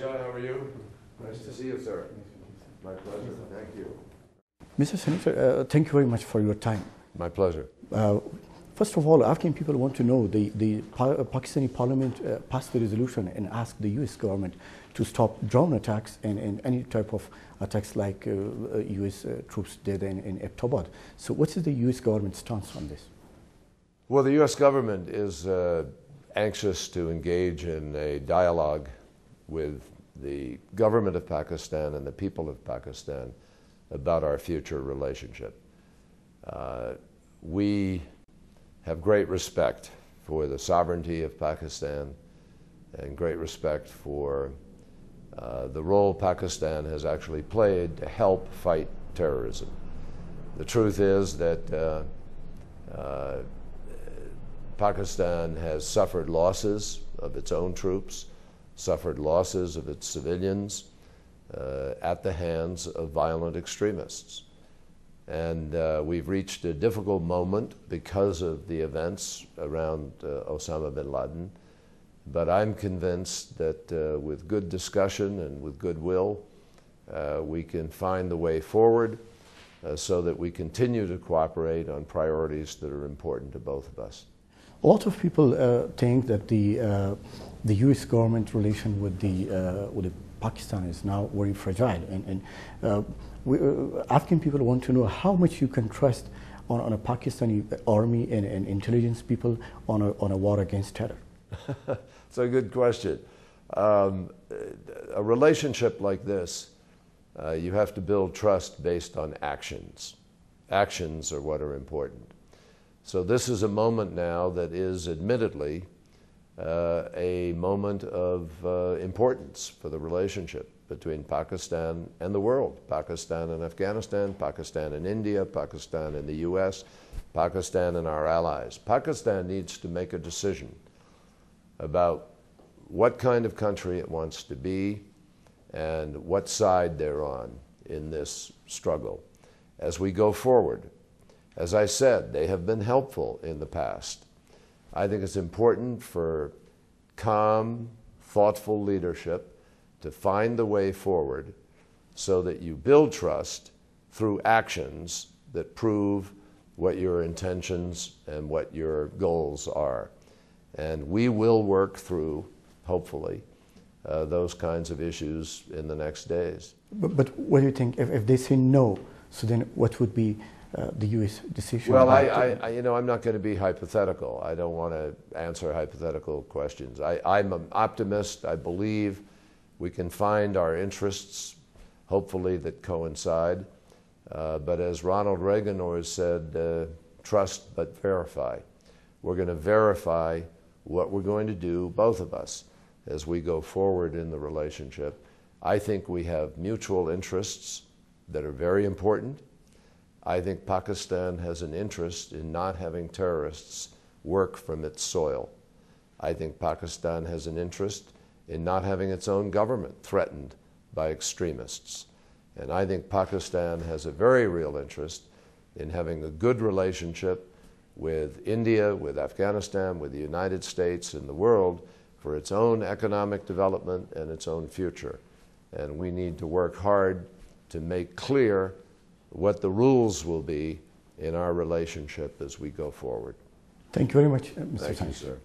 John, how are you? Nice to see you, sir. My pleasure. Thank you. Mr. Senator, thank you very much for your time. My pleasure. First of all, Afghan people want to know the Pakistani parliament passed the resolution and asked the U.S. government to stop drone attacks and any type of attacks like U.S. troops did in Abbottabad. So what is the U.S. government stance on this? Well, the U.S. government is anxious to engage in a dialogue with the government of Pakistan and the people of Pakistan about our future relationship. We have great respect for the sovereignty of Pakistan and great respect for the role Pakistan has actually played to help fight terrorism. The truth is that Pakistan has suffered losses of its own troops, suffered losses of its civilians at the hands of violent extremists. And we've reached a difficult moment because of the events around Osama bin Laden. But I'm convinced that with good discussion and with goodwill, we can find the way forward so that we continue to cooperate on priorities that are important to both of us. A lot of people think that the U.S. government relation with the Pakistan is now very fragile, and Afghan people want to know how much you can trust on a Pakistani army and intelligence people on a war against terror. It's a good question. A relationship like this, you have to build trust based on actions. Actions are what are important. So this is a moment now that is admittedly a moment of importance for the relationship between Pakistan and the world. Pakistan and Afghanistan, Pakistan and India, Pakistan and the U.S., Pakistan and our allies. Pakistan needs to make a decision about what kind of country it wants to be and what side they're on in this struggle as we go forward. As I said, they have been helpful in the past. I think it's important for calm, thoughtful leadership to find the way forward so that you build trust through actions that prove what your intentions and what your goals are. And we will work through, hopefully, those kinds of issues in the next days. But what do you think, if they say no, so then what would be the U.S. decision? Well, I'm not going to be hypothetical. I don't want to answer hypothetical questions. I'm an optimist. I believe we can find our interests, hopefully, that coincide. But as Ronald Reagan always said, trust but verify. We're going to verify what we're going to do, both of us, as we go forward in the relationship. I think we have mutual interests that are very important. I think Pakistan has an interest in not having terrorists work from its soil. I think Pakistan has an interest in not having its own government threatened by extremists. And I think Pakistan has a very real interest in having a good relationship with India, with Afghanistan, with the United States and the world for its own economic development and its own future. And we need to work hard to make clear what the rules will be in our relationship as we go forward. Thank you very much, Mr. Thank you, sir.